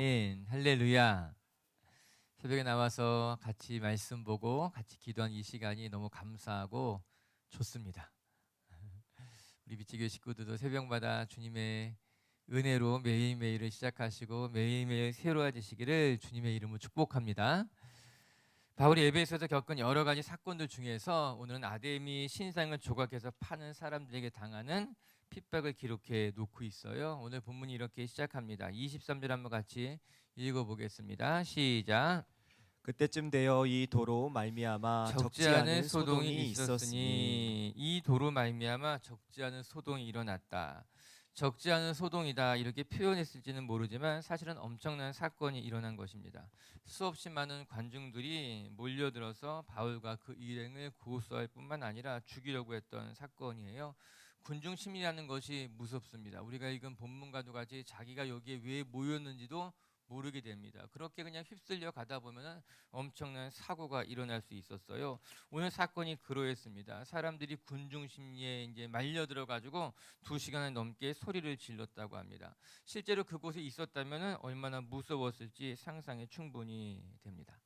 할렐루야. 새벽에 나와서 같이 말씀 보고 같이 기도한 이 시간이 너무 감사하고 좋습니다. 우리 비치교회 식구들도 새벽마다 주님의 은혜로 매일매일을 시작하시고 매일매일 새로워지시기를 주님의 이름으로 축복합니다. 바울이 에베소에서 겪은 여러 가지 사건들 중에서 오늘은 아데미 신상을 조각해서 파는 사람들에게 당하는 핍박을 기록해 놓고 있어요. 오늘 본문이 이렇게 시작합니다. 23절 한번 같이 읽어보겠습니다. 시작. 그때쯤 되어 이 도로 말미암아 적지 않은 소동이 있었으니 이 도로 말미암아 적지 않은 소동이 일어났다. 적지 않은 소동이다 이렇게 표현했을지는 모르지만 사실은 엄청난 사건이 일어난 것입니다. 수없이 많은 관중들이 몰려들어서 바울과 그 일행을 고소할 뿐만 아니라 죽이려고 했던 사건이에요. 군중 심리라는 것이 무섭습니다. 우리가 읽은 본문과도 같이 자기가 여기에 왜 모였는지도 모르게 됩니다. 그렇게 그냥 휩쓸려 가다 보면 엄청난 사고가 일어날 수 있었어요. 오늘 사건이 그러했습니다. 사람들이 군중 심리에 이제 말려 들어가지고 2시간을 넘게 소리를 질렀다고 합니다. 실제로 그곳에 있었다면 얼마나 무서웠을지 상상이 충분히 됩니다.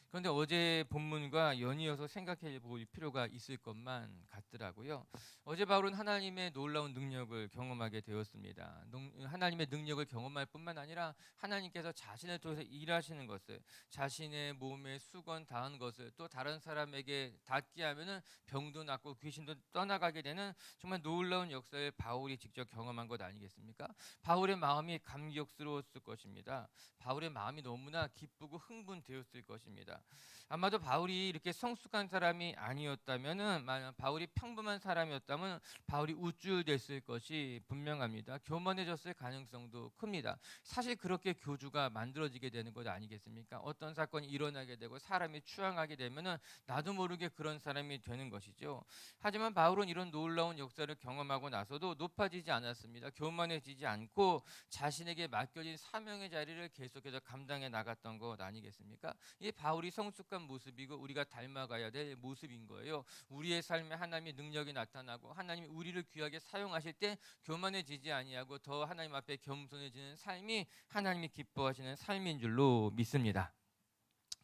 그런데 어제 본문과 연이어서 생각해 볼 필요가 있을 것만 같더라고요. 어제 바울은 하나님의 놀라운 능력을 경험하게 되었습니다. 하나님의 능력을 경험할 뿐만 아니라 하나님께서 자신을 통해서 일하시는 것을, 자신의 몸에 수건 닿은 것을 또 다른 사람에게 닿게 하면은 병도 낫고 귀신도 떠나가게 되는 정말 놀라운 역사를 바울이 직접 경험한 것 아니겠습니까? 바울의 마음이 감격스러웠을 것입니다. 바울의 마음이 너무나 기쁘고 흥분되었을 것입니다. 아마도 바울이 이렇게 성숙한 사람이 아니었다면은, 바울이 평범한 사람이었다면 바울이 우쭐댔을 것이 분명합니다. 교만해졌을 가능성도 큽니다. 사실 그렇게 교주가 만들어지게 되는 것 아니겠습니까? 어떤 사건이 일어나게 되고 사람이 추앙하게 되면은 나도 모르게 그런 사람이 되는 것이죠. 하지만 바울은 이런 놀라운 역사를 경험하고 나서도 높아지지 않았습니다. 교만해지지 않고 자신에게 맡겨진 사명의 자리를 계속해서 감당해 나갔던 것 아니겠습니까? 이 바울이 성숙한 모습이고 우리가 닮아가야 될 모습인 거예요. 우리의 삶에 하나님의 능력이 나타나고 하나님이 우리를 귀하게 사용하실 때 교만해지지 아니하고 더 하나님 앞에 겸손해지는 삶이 하나님이 기뻐하시는 삶인 줄로 믿습니다.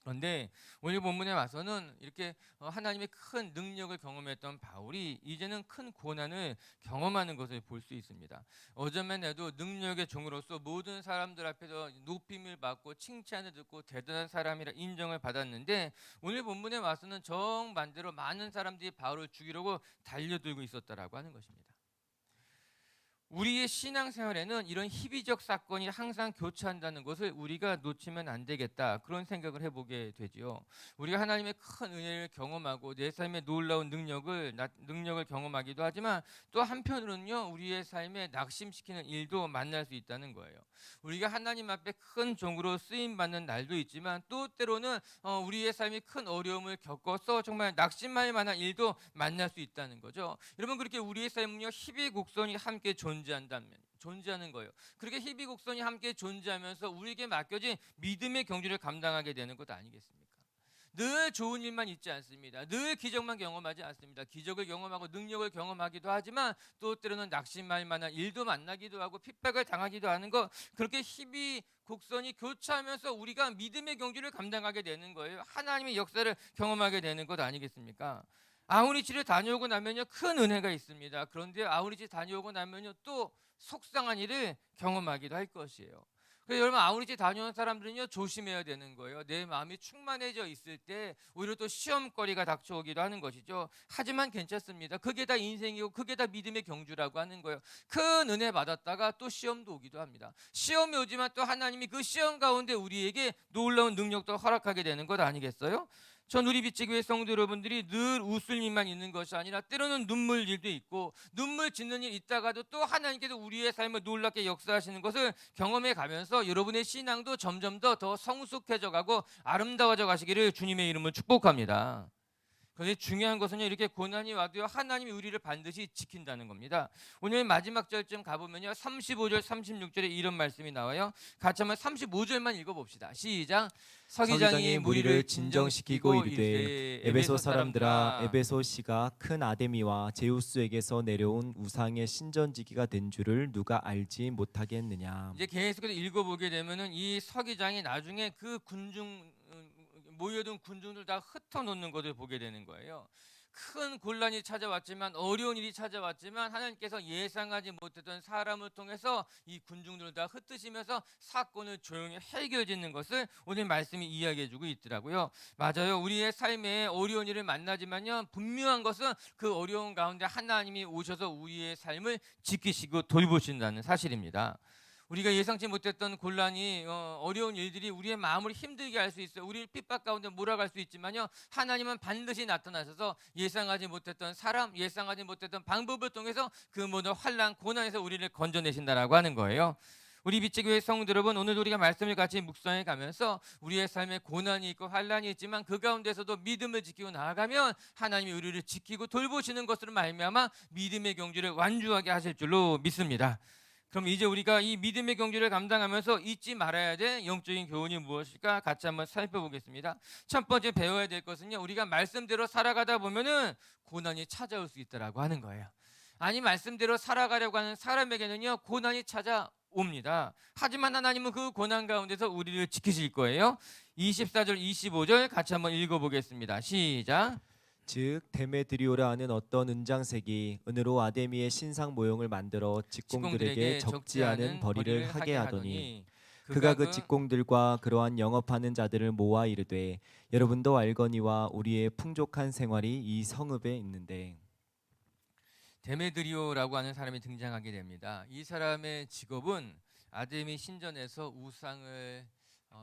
그런데 오늘 본문에 와서는 이렇게 하나님의 큰 능력을 경험했던 바울이 이제는 큰 고난을 경험하는 것을 볼 수 있습니다. 어제만 해도 능력의 종으로서 모든 사람들 앞에서 높임을 받고 칭찬을 듣고 대단한 사람이라 인정을 받았는데 오늘 본문에 와서는 정반대로 많은 사람들이 바울을 죽이려고 달려들고 있었다라고 하는 것입니다. 우리의 신앙생활에는 이런 희비적 사건이 항상 교차한다는 것을 우리가 놓치면 안 되겠다, 그런 생각을 해보게 되지요. 우리가 하나님의 큰 은혜를 경험하고 내 삶의 놀라운 능력을 경험하기도 하지만 또 한편으로는요, 우리의 삶에 낙심시키는 일도 만날 수 있다는 거예요. 우리가 하나님 앞에 큰 종으로 쓰임받는 날도 있지만 또 때로는 우리의 삶이 큰 어려움을 겪어서 정말 낙심할 만한 일도 만날 수 있다는 거죠. 여러분, 그렇게 우리의 삶은요, 희비곡선이 함께 존재하는 거예요. 그렇게 희비곡선이 함께 존재하면서 우리에게 맡겨진 믿음의 경주를 감당하게 되는 것 아니겠습니까? 늘 좋은 일만 있지 않습니다. 늘 기적만 경험하지 않습니다. 기적을 경험하고 능력을 경험하기도 하지만 또 때로는 낙심할 만한 일도 만나기도 하고 핍박을 당하기도 하는 것, 그렇게 희비곡선이 교차하면서 우리가 믿음의 경주를 감당하게 되는 거예요. 하나님의 역사를 경험하게 되는 것 아니겠습니까? 아우리치를 다녀오고 나면요, 큰 은혜가 있습니다. 그런데 아우리치 다녀오고 나면요, 또 속상한 일을 경험하기도 할 것이에요. 그래서 여러분, 아우리치 다녀온 사람들은요, 조심해야 되는 거예요. 내 마음이 충만해져 있을 때 오히려 또 시험거리가 닥쳐오기도 하는 것이죠. 하지만 괜찮습니다. 그게 다 인생이고 그게 다 믿음의 경주라고 하는 거예요. 큰 은혜 받았다가 또 시험도 오기도 합니다. 시험이 오지만 또 하나님이 그 시험 가운데 우리에게 놀라운 능력도 허락하게 되는 것 아니겠어요? 전 우리 비치교회 성도 여러분들이 늘 웃을 일만 있는 것이 아니라 때로는 눈물 일도 있고 눈물 짓는 일 있다가도 또 하나님께서 우리의 삶을 놀랍게 역사하시는 것을 경험해 가면서 여러분의 신앙도 점점 더 성숙해져 가고 아름다워져 가시기를 주님의 이름으로 축복합니다. 그런데 중요한 것은요, 이렇게 고난이 와도요, 하나님이 우리를 반드시 지킨다는 겁니다. 오늘 마지막 절쯤 가보면요, 35절 36절에 이런 말씀이 나와요. 같이 한번 35절만 읽어봅시다. 시작. 서기장이 무리를 진정시키고 이르되 에베소 사람들아 에베소시가 큰 아데미와 제우스에게서 내려온 우상의 신전지기가 된 줄을 누가 알지 못하겠느냐. 이제 계속해서 읽어보게 되면은 이 서기장이 나중에 그 군중 모여든 군중들 다 흩어놓는 것을 보게 되는 거예요. 큰 곤란이 찾아왔지만, 어려운 일이 찾아왔지만 하나님께서 예상하지 못했던 사람을 통해서 이 군중들을 다 흩으시면서 사건을 조용히 해결짓는 것을 오늘 말씀이 이야기해주고 있더라고요. 맞아요. 우리의 삶에 어려운 일을 만나지만요, 분명한 것은 그 어려운 가운데 하나님이 오셔서 우리의 삶을 지키시고 돌보신다는 사실입니다. 우리가 예상치 못했던 곤란이 어려운 일들이 우리의 마음을 힘들게 할 수 있어요. 우리를 핍박 가운데 몰아갈 수 있지만요, 하나님은 반드시 나타나셔서 예상하지 못했던 사람, 예상하지 못했던 방법을 통해서 그 모든 환난, 고난에서 우리를 건져내신다라고 하는 거예요. 우리 빛의교회 성도 여러분, 오늘 우리가 말씀을 같이 묵상해 가면서 우리의 삶에 고난이 있고 환난이 있지만 그 가운데서도 믿음을 지키고 나아가면 하나님이 우리를 지키고 돌보시는 것으로 말미암아 믿음의 경주를 완주하게 하실 줄로 믿습니다. 그럼 이제 우리가 이 믿음의 경주를 감당하면서 잊지 말아야 될 영적인 교훈이 무엇일까 같이 한번 살펴보겠습니다. 첫 번째 배워야 될 것은요, 우리가 말씀대로 살아가다 보면은 고난이 찾아올 수 있다라고 하는 거예요. 아니, 말씀대로 살아가려고 하는 사람에게는요, 고난이 찾아옵니다. 하지만 하나님은 그 고난 가운데서 우리를 지키실 거예요. 24절 25절 같이 한번 읽어보겠습니다. 시작. 즉 데메드리오라 하는 어떤 은장색이 은으로 아데미의 신상 모형을 만들어 직공들에게 적지 않은 벌이를 하게 하더니 그가 그 직공들과 그러한 영업하는 자들을 모아 이르되 여러분도 알거니와 우리의 풍족한 생활이 이 성읍에 있는데. 데메드리오라고 하는 사람이 등장하게 됩니다. 이 사람의 직업은 아데미 신전에서 우상을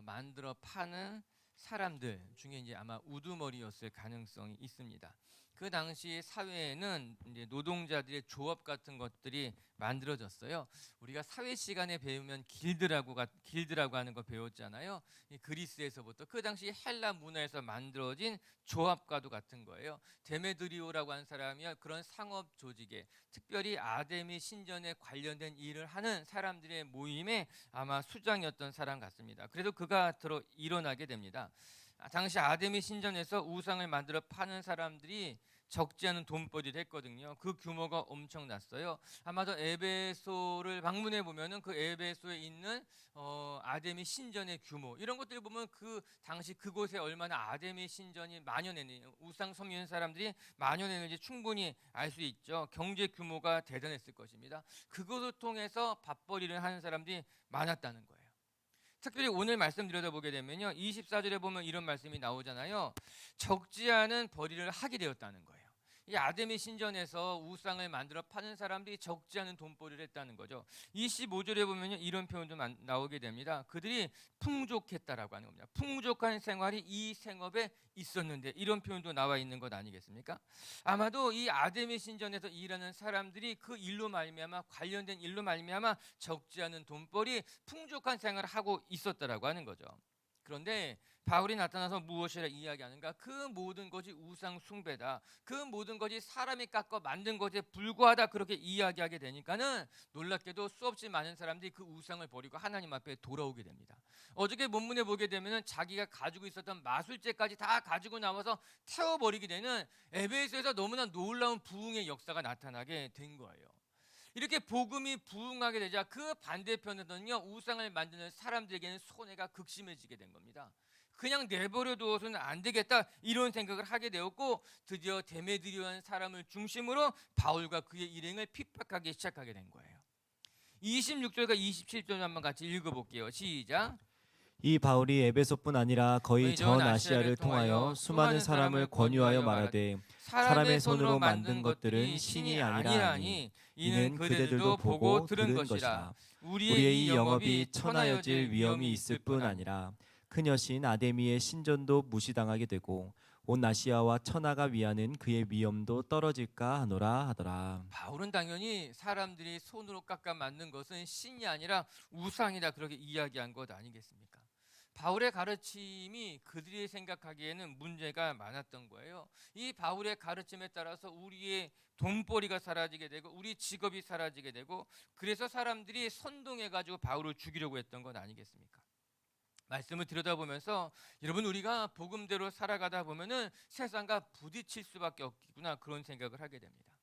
만들어 파는 사람들 중에 이제 아마 우두머리였을 가능성이 있습니다. 그 당시 사회에는 이제 노동자들의 조합 같은 것들이 만들어졌어요. 우리가 사회 시간에 배우면 길드라고 하는 거 배웠잖아요. 이 그리스에서부터 그 당시 헬라 문화에서 만들어진 조합과도 같은 거예요. 데메드리오라고 하는 사람이 그런 상업 조직에, 특별히 아데미 신전에 관련된 일을 하는 사람들의 모임에 아마 수장이었던 사람 같습니다. 그래도 그가 일어나게 됩니다. 당시 아데미 신전에서 우상을 만들어 파는 사람들이 적지 않은 돈벌이를 했거든요. 그 규모가 엄청났어요. 아마도 에베소를 방문해 보면은 그 에베소에 있는 아데미 신전의 규모, 이런 것들을 보면 그 당시 그곳에 얼마나 아데미 신전이 만연했는지, 우상 섬기는 사람들이 만연했는지 충분히 알 수 있죠. 경제 규모가 대단했을 것입니다. 그것을 통해서 밥벌이를 하는 사람들이 많았다는 거예요. 특별히 오늘 말씀 들여다보게 되면요, 24절에 보면 이런 말씀이 나오잖아요. 적지 않은 벌이를 하게 되었다는 거예요. 이 아데미 신전에서 우상을 만들어 파는 사람들이 적지 않은 돈벌이를 했다는 거죠. 25절에 보면 이런 표현도 나오게 됩니다. 그들이 풍족했다라고 하는 겁니다. 풍족한 생활이 이 생업에 있었는데, 이런 표현도 나와 있는 것 아니겠습니까? 아마도 이 아데미 신전에서 일하는 사람들이 그 일로 말미암아, 관련된 일로 말미암아 적지 않은 돈벌이, 풍족한 생활을 하고 있었다라고 하는 거죠. 그런데 바울이 나타나서 무엇이라 이야기하는가? 그 모든 것이 우상 숭배다, 그 모든 것이 사람이 깎아 만든 것에 불과하다, 그렇게 이야기하게 되니까는 놀랍게도 수없이 많은 사람들이 그 우상을 버리고 하나님 앞에 돌아오게 됩니다. 어저께 본문에 보게 되면은 자기가 가지고 있었던 마술제까지 다 가지고 나와서 태워버리게 되는 에베소에서 너무나 놀라운 부흥의 역사가 나타나게 된 거예요. 이렇게 복음이 부흥하게 되자 그 반대편에서는요, 우상을 만드는 사람들에게는 손해가 극심해지게 된 겁니다. 그냥 내버려 두어서는 안 되겠다, 이런 생각을 하게 되었고, 드디어 데메드리오라는 사람을 중심으로 바울과 그의 일행을 핍박하기 시작하게 된 거예요. 26절과 27절 한번 같이 읽어볼게요. 시작. 이 바울이 에베소뿐 아니라 거의 전 아시아를 통하여 수많은 사람을 권유하여 말하되 사람의 손으로 만든 것들은 신이 아니라니 이는 그대들도 보고 들은 것이라. 우리의 이 영업이 천하여질 위험이 있을 뿐 아니라 큰 여신 아데미의 신전도 무시당하게 되고 온 아시아와 천하가 위하는 그의 위엄도 떨어질까 하노라 하더라. 바울은 당연히 사람들이 손으로 깎아 만든 것은 신이 아니라 우상이다, 그렇게 이야기한 것 아니겠습니까? 바울의 가르침이 그들이 생각하기에는 문제가 많았던 거예요. 이 바울의 가르침에 따라서 우리의 돈벌이가 사라지게 되고 우리 직업이 사라지게 되고 그래서 사람들이 선동해가지고 바울을 죽이려고 했던 건 아니겠습니까? 말씀을 들여다보면서 여러분 우리가 복음대로 살아가다 보면은 세상과 부딪힐 수밖에 없구나 그런 생각을 하게 됩니다.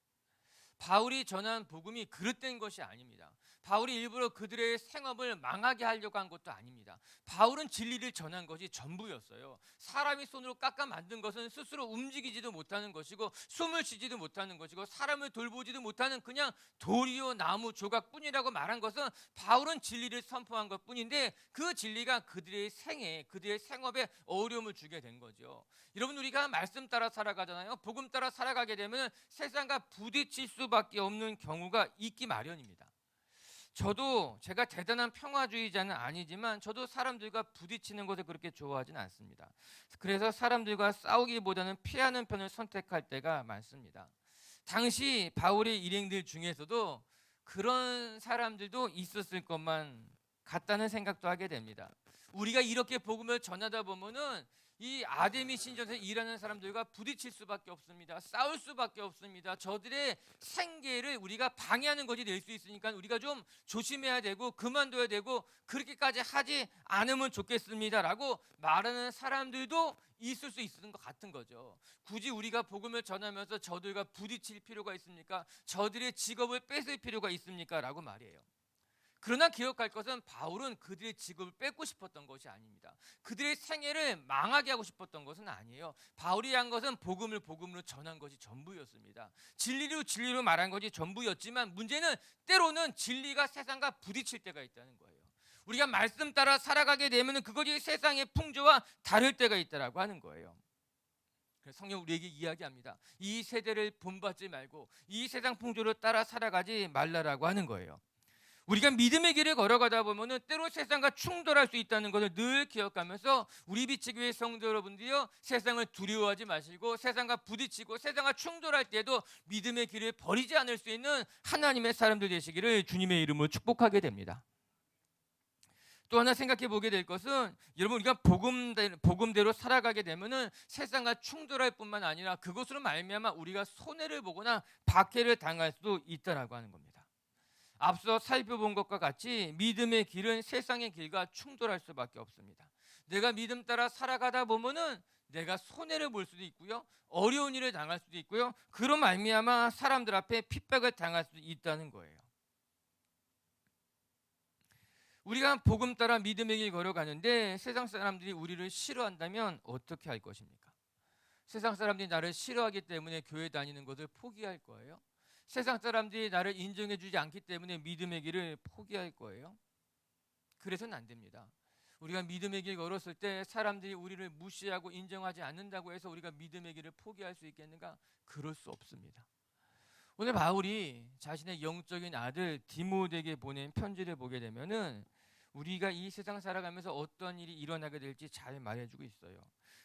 바울이 전한 복음이 그릇된 것이 아닙니다. 바울이 일부러 그들의 생업을 망하게 하려고 한 것도 아닙니다. 바울은 진리를 전한 것이 전부였어요. 사람이 손으로 깎아 만든 것은 스스로 움직이지도 못하는 것이고 숨을 쉬지도 못하는 것이고 사람을 돌보지도 못하는 그냥 돌이요 나무 조각뿐이라고 말한 것은 바울은 진리를 선포한 것뿐인데 그 진리가 그들의 생애, 그들의 생업에 어려움을 주게 된 거죠. 여러분 우리가 말씀 따라 살아가잖아요. 복음 따라 살아가게 되면 세상과 부딪힐 수밖에 없는 경우가 있기 마련입니다. 저도 제가 대단한 평화주의자는 아니지만 저도 사람들과 부딪히는 것을 그렇게 좋아하진 않습니다. 그래서 사람들과 싸우기보다는 피하는 편을 선택할 때가 많습니다. 당시 바울의 일행들 중에서도 그런 사람들도 있었을 것만 같다는 생각도 하게 됩니다. 우리가 이렇게 복음을 전하다 보면은 이 아데미 신전에서 일하는 사람들과 부딪힐 수밖에 없습니다. 싸울 수밖에 없습니다. 저들의 생계를 우리가 방해하는 것이 될 수 있으니까 우리가 좀 조심해야 되고 그만둬야 되고 그렇게까지 하지 않으면 좋겠습니다라고 말하는 사람들도 있을 수 있는 것 같은 거죠. 굳이 우리가 복음을 전하면서 저들과 부딪힐 필요가 있습니까? 저들의 직업을 뺏을 필요가 있습니까? 라고 말이에요. 그러나 기억할 것은 바울은 그들의 직업을 뺏고 싶었던 것이 아닙니다. 그들의 생애를 망하게 하고 싶었던 것은 아니에요. 바울이 한 것은 복음으로 전한 것이 전부였습니다. 진리로 말한 것이 전부였지만 문제는 때로는 진리가 세상과 부딪힐 때가 있다는 거예요. 우리가 말씀 따라 살아가게 되면 그것이 세상의 풍조와 다를 때가 있다라고 하는 거예요. 그래서 성경 우리에게 이야기합니다. 이 세대를 본받지 말고 이 세상 풍조를 따라 살아가지 말라라고 하는 거예요. 우리가 믿음의 길을 걸어가다 보면은 때로 세상과 충돌할 수 있다는 것을 늘 기억하면서 우리 비치교회 성도 여러분들이요 세상을 두려워하지 마시고 세상과 부딪히고 세상과 충돌할 때도 믿음의 길을 버리지 않을 수 있는 하나님의 사람들 되시기를 주님의 이름으로 축복하게 됩니다. 또 하나 생각해 보게 될 것은 여러분 우리가 복음대로 살아가게 되면은 세상과 충돌할 뿐만 아니라 그것으로 말미암아 우리가 손해를 보거나 박해를 당할 수도 있다라고 하는 겁니다. 앞서 살펴본 것과 같이 믿음의 길은 세상의 길과 충돌할 수밖에 없습니다. 내가 믿음 따라 살아가다 보면은 내가 손해를 볼 수도 있고요, 어려운 일을 당할 수도 있고요, 그로 말미암아 사람들 앞에 핍박을 당할 수도 있다는 거예요. 우리가 복음 따라 믿음의 길 걸어가는데 세상 사람들이 우리를 싫어한다면 어떻게 할 것입니까? 세상 사람들이 나를 싫어하기 때문에 교회 다니는 것을 포기할 거예요? 세상 사람들이 나를 인정해 주지 않기 때문에 믿음의 길을 포기할 거예요? 그래서는 안 됩니다. 우리가 믿음의 길 걸었을 때 사람들이 우리를 무시하고 인정하지 않는다고 해서 우리가 믿음의 길을 포기할 수 있겠는가? 그럴 수 없습니다. 오늘 바울이 자신의 영적인 아들 디모데에게 보낸 편지를 보게 되면은 우리가 이 세상 살아가면서 어떤 일이 일어나게 될지 잘 말해주고 있어요.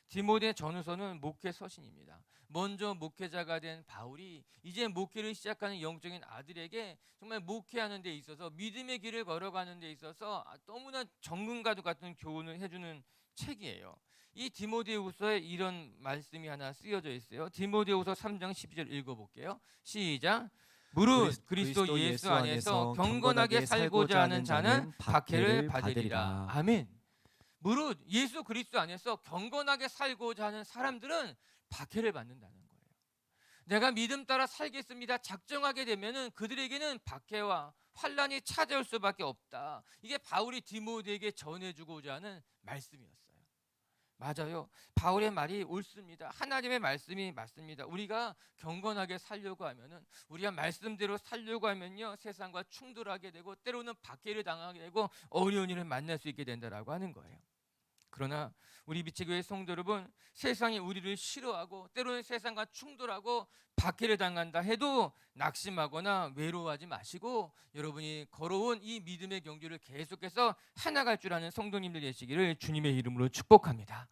디모데 전후서는 목회 서신입니다. 먼저 목회자가 된 바울이 이제 목회를 시작하는 영적인 아들에게 정말 목회하는 데 있어서 믿음의 길을 걸어가는 데 있어서 너무나 전문가도 같은 교훈을 해주는 책이에요. 이 디모데후서에 이런 말씀이 하나 쓰여져 있어요. 디모데후서 3장 12절 읽어볼게요. 시작. 무릇 그리스도 예수 안에서 경건하게 살고자 하는 자는 박해를 받으리라. 아멘. 무릇 예수 그리스도 안에서 경건하게 살고자 하는 사람들은 박해를 받는다는 거예요. 내가 믿음 따라 살겠습니다 작정하게 되면은 그들에게는 박해와 환란이 찾아올 수밖에 없다. 이게 바울이 디모데에게 전해주고자 하는 말씀이었어요. 맞아요. 바울의 말이 옳습니다. 하나님의 말씀이 맞습니다. 우리가 경건하게 살려고 하면은 우리가 말씀대로 살려고 하면요 세상과 충돌하게 되고 때로는 박해를 당하게 되고 어려운 일을 만날 수 있게 된다라고 하는 거예요. 그러나 우리 비치교회 성도 여러분, 세상이 우리를 싫어하고 때로는 세상과 충돌하고 박해를 당한다 해도 낙심하거나 외로워하지 마시고 여러분이 걸어온 이 믿음의 경주를 계속해서 해나갈 줄 아는 성도님들 되시기를 주님의 이름으로 축복합니다.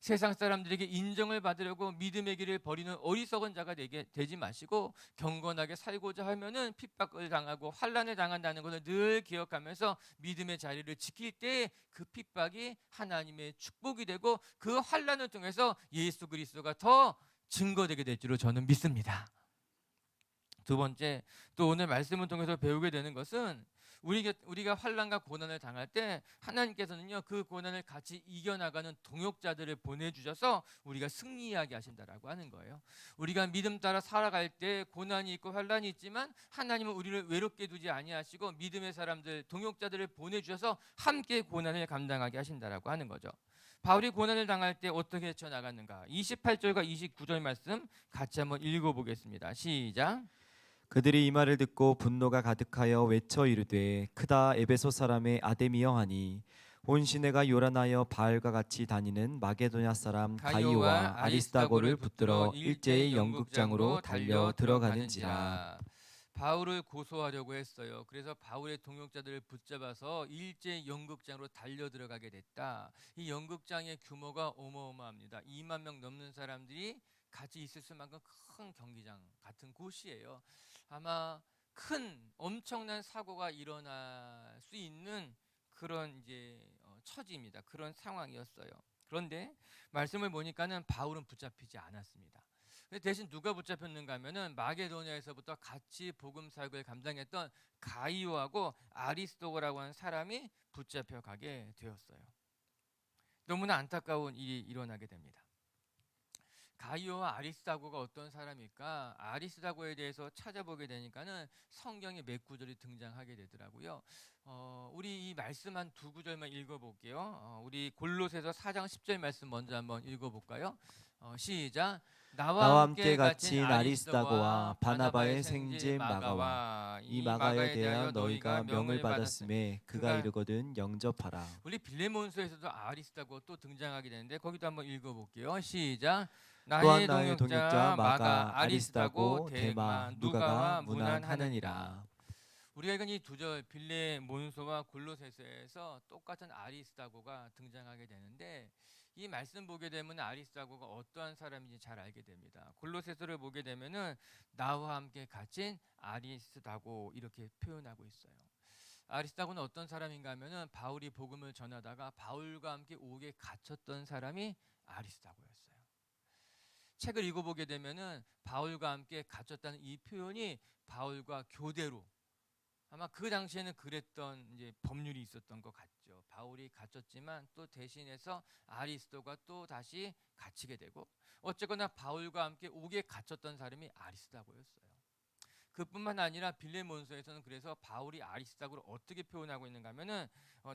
세상 사람들에게 인정을 받으려고 믿음의 길을 버리는 어리석은 자가 되지 마시고 경건하게 살고자 하면은 핍박을 당하고 환난을 당한다는 것을 늘 기억하면서 믿음의 자리를 지킬 때 그 핍박이 하나님의 축복이 되고 그 환난을 통해서 예수 그리스도가 더 증거되게 될 줄로 저는 믿습니다. 두 번째, 또 오늘 말씀을 통해서 배우게 되는 것은 우리가 환난과 고난을 당할 때 하나님께서는요 그 고난을 같이 이겨나가는 동역자들을 보내주셔서 우리가 승리하게 하신다라고 하는 거예요. 우리가 믿음 따라 살아갈 때 고난이 있고 환난이 있지만 하나님은 우리를 외롭게 두지 아니하시고 믿음의 사람들 동역자들을 보내주셔서 함께 고난을 감당하게 하신다라고 하는 거죠. 바울이 고난을 당할 때 어떻게 헤쳐나갔는가? 28절과 29절 말씀 같이 한번 읽어보겠습니다. 시작. 그들이 이 말을 듣고 분노가 가득하여 외쳐 이르되 크다 에베소 사람의 아데미여 하니 온 시내가 요란하여 바알과 같이 다니는 마게도냐 사람 가이오와 아리스다고를 붙들어 일제히 연극장으로 달려 들어가는지라. 바울을 고소하려고 했어요. 그래서 바울의 동역자들을 붙잡아서 일제 연극장으로 달려 들어가게 됐다. 이 연극장의 규모가 어마어마합니다. 2만 명 넘는 사람들이 같이 있을 수만큼 큰 경기장 같은 곳이에요. 아마 큰 엄청난 사고가 일어날 수 있는 그런 이제 처지입니다. 그런 상황이었어요. 그런데 말씀을 보니까는 바울은 붙잡히지 않았습니다. 대신 누가 붙잡혔는가 하면은 마게도냐에서부터 같이 복음 사역을 감당했던 가이오하고 아리스도고라고 하는 사람이 붙잡혀 가게 되었어요. 너무나 안타까운 일이 일어나게 됩니다. 가이오와 아리스다고가 어떤 사람일까? 아리스다고에 대해서 찾아보게 되니까는 성경에 몇 구절이 등장하게 되더라고요. 우리 이 말씀 한 두 구절만 읽어볼게요. 우리 골로새서 4장 10절 말씀 먼저 한번 읽어볼까요? 시작. 나와 함께 갇힌 아리스다고와 바나바의 생질 마가와 이 마가에 대하여 너희가 명을 받았음에 그가 이르거든 영접하라. 우리 빌레몬서에서도 아리스다고 또 등장하게 되는데 거기도 한번 읽어볼게요. 시작. 또한 나의 동역자 마가 아리스다고 데마 누가가 문안하느니라. 우리가 읽은 이 두 절 빌레몬서와 골로새서에서 똑같은 아리스다고가 등장하게 되는데 이 말씀 보게 되면 아리스다고가 어떠한 사람인지 잘 알게 됩니다. 골로새서를 보게 되면은 나와 함께 갇힌 아리스다고 이렇게 표현하고 있어요. 아리스다고는 어떤 사람인가 하면은 바울이 복음을 전하다가 바울과 함께 옥에 갇혔던 사람이 아리스다고였어요. 책을 읽어보게 되면은 바울과 함께 갇혔다는 이 표현이 바울과 교대로 아마 그 당시에는 그랬던 이제 법률이 있었던 것 같죠. 바울이 갇혔지만 또 대신해서 아리스도가 또 다시 갇히게 되고 어쨌거나 바울과 함께 옥에 갇혔던 사람이 아리스다고였어요. 그뿐만 아니라 빌레몬서에서는 그래서 바울이 아리스다고를 어떻게 표현하고 있는가 하면은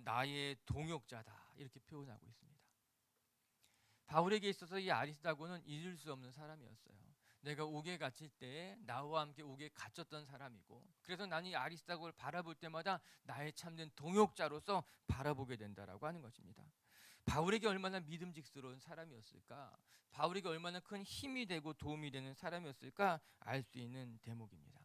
나의 동역자다 이렇게 표현하고 있습니다. 바울에게 있어서 이 아리스다고는 잊을 수 없는 사람이었어요. 내가 옥에 갇힐 때 나와 함께 옥에 갇혔던 사람이고 그래서 나는 이 아리스다고를 바라볼 때마다 나의 참된 동역자로서 바라보게 된다라고 하는 것입니다. 바울에게 얼마나 믿음직스러운 사람이었을까? 바울에게 얼마나 큰 힘이 되고 도움이 되는 사람이었을까? 알 수 있는 대목입니다.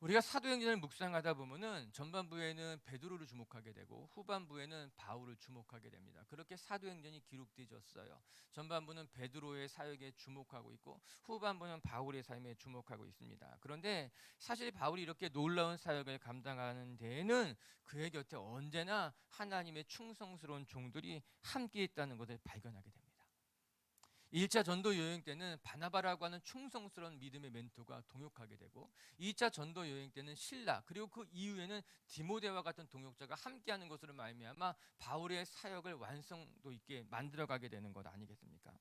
우리가 사도행전을 묵상하다 보면은 전반부에는 베드로를 주목하게 되고 후반부에는 바울을 주목하게 됩니다. 그렇게 사도행전이 기록되어졌어요. 전반부는 베드로의 사역에 주목하고 있고 후반부는 바울의 삶에 주목하고 있습니다. 그런데 사실 바울이 이렇게 놀라운 사역을 감당하는 데에는 그의 곁에 언제나 하나님의 충성스러운 종들이 함께 있다는 것을 발견하게 됩니다. 1차 전도 여행 때는 바나바라고 하는 충성스러운 믿음의 멘토가 동역하게 되고 2차 전도 여행 때는 실라 그리고 그 이후에는 디모데와 같은 동역자가 함께하는 것으로 말미암아 바울의 사역을 완성도 있게 만들어가게 되는 것 아니겠습니까?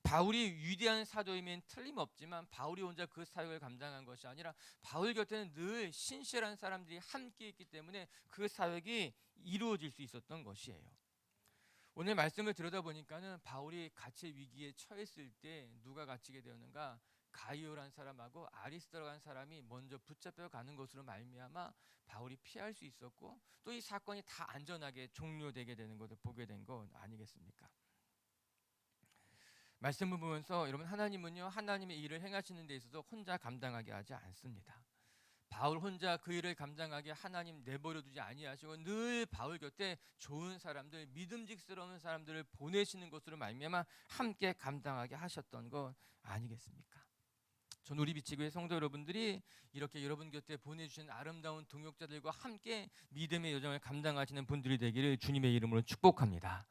바울이 위대한 사도임엔 틀림없지만 바울이 혼자 그 사역을 감당한 것이 아니라 바울 곁에는 늘 신실한 사람들이 함께 있기 때문에 그 사역이 이루어질 수 있었던 것이에요. 오늘 말씀을 들여다보니까는 바울이 갇힐 위기에 처했을 때 누가 갇히게 되었는가? 가이오라는 사람하고 아리스도라는 사람이 먼저 붙잡혀 가는 것으로 말미암아 바울이 피할 수 있었고 또 이 사건이 다 안전하게 종료되게 되는 것을 보게 된 것 아니겠습니까? 말씀을 보면서 여러분 하나님은요 하나님의 일을 행하시는 데 있어서 혼자 감당하게 하지 않습니다. 바울 혼자 그 일을 감당하게 하나님 내버려두지 아니하시고 늘 바울 곁에 좋은 사람들, 믿음직스러운 사람들을 보내시는 것으로 말미암아 함께 감당하게 하셨던 것 아니겠습니까? 전 우리 비치교회 성도 여러분들이 이렇게 여러분 곁에 보내주신 아름다운 동역자들과 함께 믿음의 여정을 감당하시는 분들이 되기를 주님의 이름으로 축복합니다.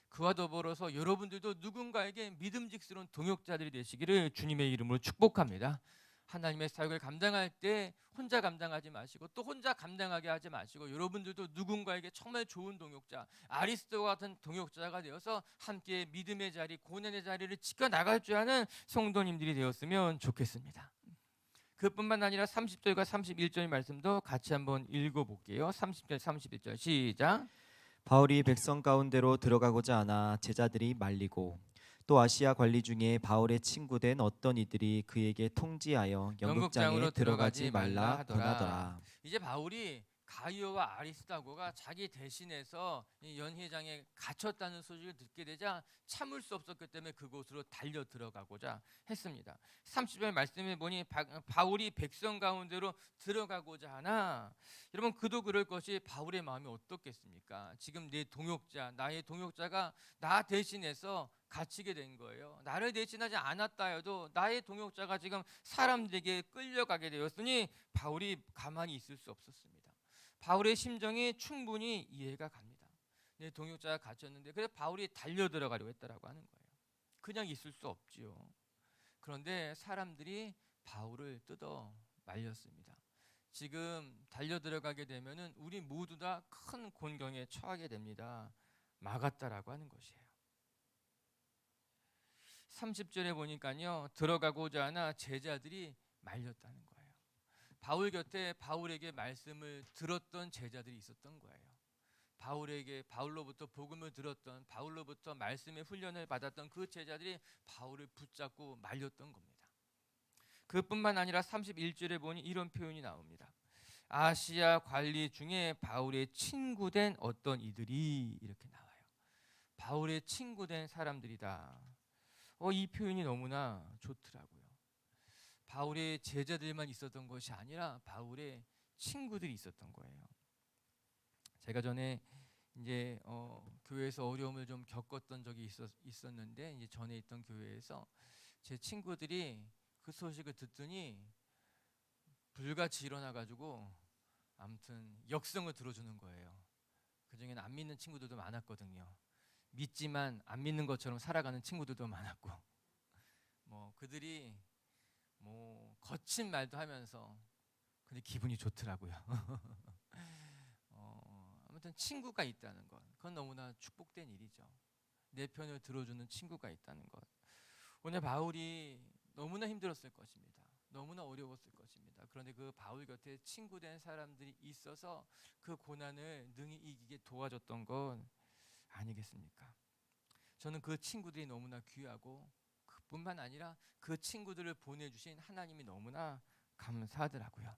그와 더불어서 여러분들도 누군가에게 믿음직스러운 동역자들이 되시기를 주님의 이름으로 축복합니다. 하나님의 사역을 감당할 때 혼자 감당하지 마시고 또 혼자 감당하게 하지 마시고 여러분들도 누군가에게 정말 좋은 동역자, 아리스도와 같은 동역자가 되어서 함께 믿음의 자리, 고난의 자리를 지켜나갈 줄 아는 성도님들이 되었으면 좋겠습니다. 그뿐만 아니라 30절과 31절 말씀도 같이 한번 읽어볼게요. 30절 31절 시작. 바울이 백성 가운데로 들어가고자 하나 제자들이 말리고 또 아시아 관리 중에 바울의 친구된 어떤 이들이 그에게 통지하여 연극장에 들어가지 말라 권하더라. 이제 바울이 가이오와 아리스다고가 자기 대신해서 이 연회장에 갇혔다는 소식을 듣게 되자 참을 수 없었기 때문에 그곳으로 달려 들어가고자 했습니다. 30절 말씀에 보니 바울이 백성 가운데로 들어가고자 하나, 여러분 그도 그럴 것이 바울의 마음이 어떻겠습니까? 지금 내 동역자, 나의 동역자가 나 대신해서 갇히게 된 거예요. 나를 대신하지 않았다 해도 나의 동역자가 지금 사람들에게 끌려가게 되었으니 바울이 가만히 있을 수 없었습니다. 바울의 심정이 충분히 이해가 갑니다. 내 동역자가 갇혔는데 그래서 바울이 달려 들어가려고 했다라고 하는 거예요. 그냥 있을 수 없지요. 그런데 사람들이 바울을 뜯어 말렸습니다. 지금 달려 들어가게 되면은 우리 모두 다 큰 곤경에 처하게 됩니다. 막았다라고 하는 것이에요. 30절에 보니까요, 들어가고자 하나 제자들이 말렸다는 거예요. 바울 곁에 바울에게 말씀을 들었던 제자들이 있었던 거예요. 바울로부터 복음을 들었던, 바울로부터 말씀의 훈련을 받았던 그 제자들이 바울을 붙잡고 말렸던 겁니다. 그뿐만 아니라 31절에 보니 이런 표현이 나옵니다. 아시아 관리 중에 바울의 친구된 어떤 이들이, 이렇게 나와요. 바울의 친구된 사람들이다. 이 표현이 너무나 좋더라고요. 바울의 제자들만 있었던 것이 아니라 바울의 친구들이 있었던 거예요. 제가 전에 이제 교회에서 어려움을 좀 겪었던 적이 있었는데 이제 전에 있던 교회에서 제 친구들이 그 소식을 듣더니 불같이 일어나가지고 아무튼 역성을 들어주는 거예요. 그중에는 안 믿는 친구들도 많았거든요. 믿지만 안 믿는 것처럼 살아가는 친구들도 많았고, 그들이 거친 말도 하면서 근데 기분이 좋더라고요. 아무튼 친구가 있다는 것, 그건 너무나 축복된 일이죠. 내 편을 들어주는 친구가 있다는 것. 오늘 바울이 너무나 힘들었을 것입니다. 너무나 어려웠을 것입니다. 그런데 그 바울 곁에 친구된 사람들이 있어서 그 고난을 능히 이기게 도와줬던 것 아니겠습니까? 저는 그 친구들이 너무나 귀하고 그뿐만 아니라 그 친구들을 보내주신 하나님이 너무나 감사하더라고요.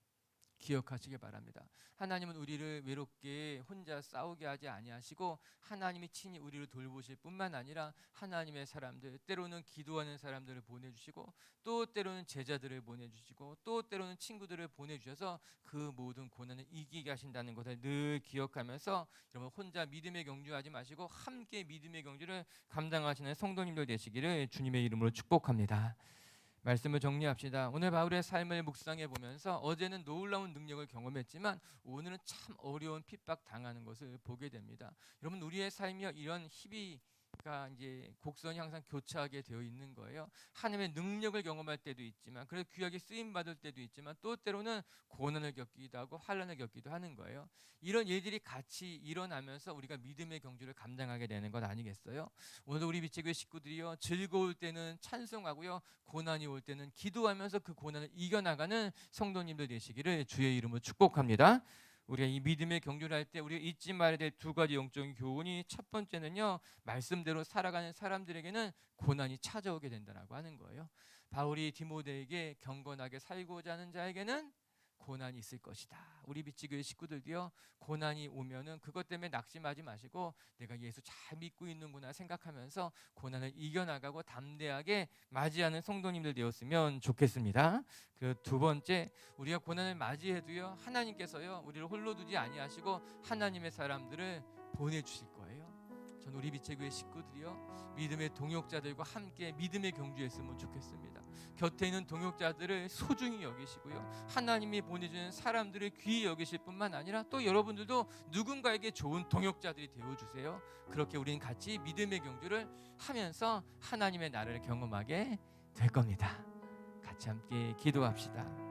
기억하시기 바랍니다. 하나님은 우리를 외롭게 혼자 싸우게 하지 아니하시고 하나님이 친히 우리를 돌보실 뿐만 아니라 하나님의 사람들, 때로는 기도하는 사람들을 보내주시고 또 때로는 제자들을 보내주시고 또 때로는 친구들을 보내주셔서 그 모든 고난을 이기게 하신다는 것을 늘 기억하면서 여러분 혼자 믿음의 경주하지 마시고 함께 믿음의 경주를 감당하시는 성도님들 되시기를 주님의 이름으로 축복합니다. 말씀을 정리합시다. 오늘 바울의 삶을 묵상해 보면서 어제는 놀라운 능력을 경험했지만 오늘은 참 어려운 핍박 당하는 것을 보게 됩니다. 여러분 우리의 삶이요 이런 희비가 이제 곡선이 항상 교차하게 되어 있는 거예요. 하나님의 능력을 경험할 때도 있지만 그래서 귀하게 쓰임 받을 때도 있지만 또 때로는 고난을 겪기도 하고 환난을 겪기도 하는 거예요. 이런 일들이 같이 일어나면서 우리가 믿음의 경주를 감당하게 되는 것 아니겠어요? 오늘도 우리 비치교회 식구들이요 즐거울 때는 찬송하고요 고난이 올 때는 기도하면서 그 고난을 이겨나가는 성도님들 되시기를 주의 이름으로 축복합니다. 우리가 이 믿음의 경주를 할 때 우리가 잊지 말아야 될 두 가지 영적인 교훈이, 첫 번째는요 말씀대로 살아가는 사람들에게는 고난이 찾아오게 된다라고 하는 거예요. 바울이 디모데에게 경건하게 살고자 하는 자에게는 고난이 있을 것이다. 우리 빛지교회 식구들도요, 고난이 오면은 그것 때문에 낙심하지 마시고 내가 예수 잘 믿고 있는구나 생각하면서 고난을 이겨나가고 담대하게 맞이하는 성도님들 되었으면 좋겠습니다. 그 두 번째, 우리가 고난을 맞이해도요, 하나님께서요 우리를 홀로 두지 아니하시고 하나님의 사람들을 보내주실 거예요. 전 우리 빛의교회 식구들이요, 믿음의 동역자들과 함께 믿음의 경주했으면 좋겠습니다. 곁에 있는 동역자들을 소중히 여기시고요, 하나님이 보내주는 사람들을 귀히 여기실 뿐만 아니라 또 여러분들도 누군가에게 좋은 동역자들이 되어주세요. 그렇게 우리는 같이 믿음의 경주를 하면서 하나님의 나라를 경험하게 될 겁니다. 같이 함께 기도합시다.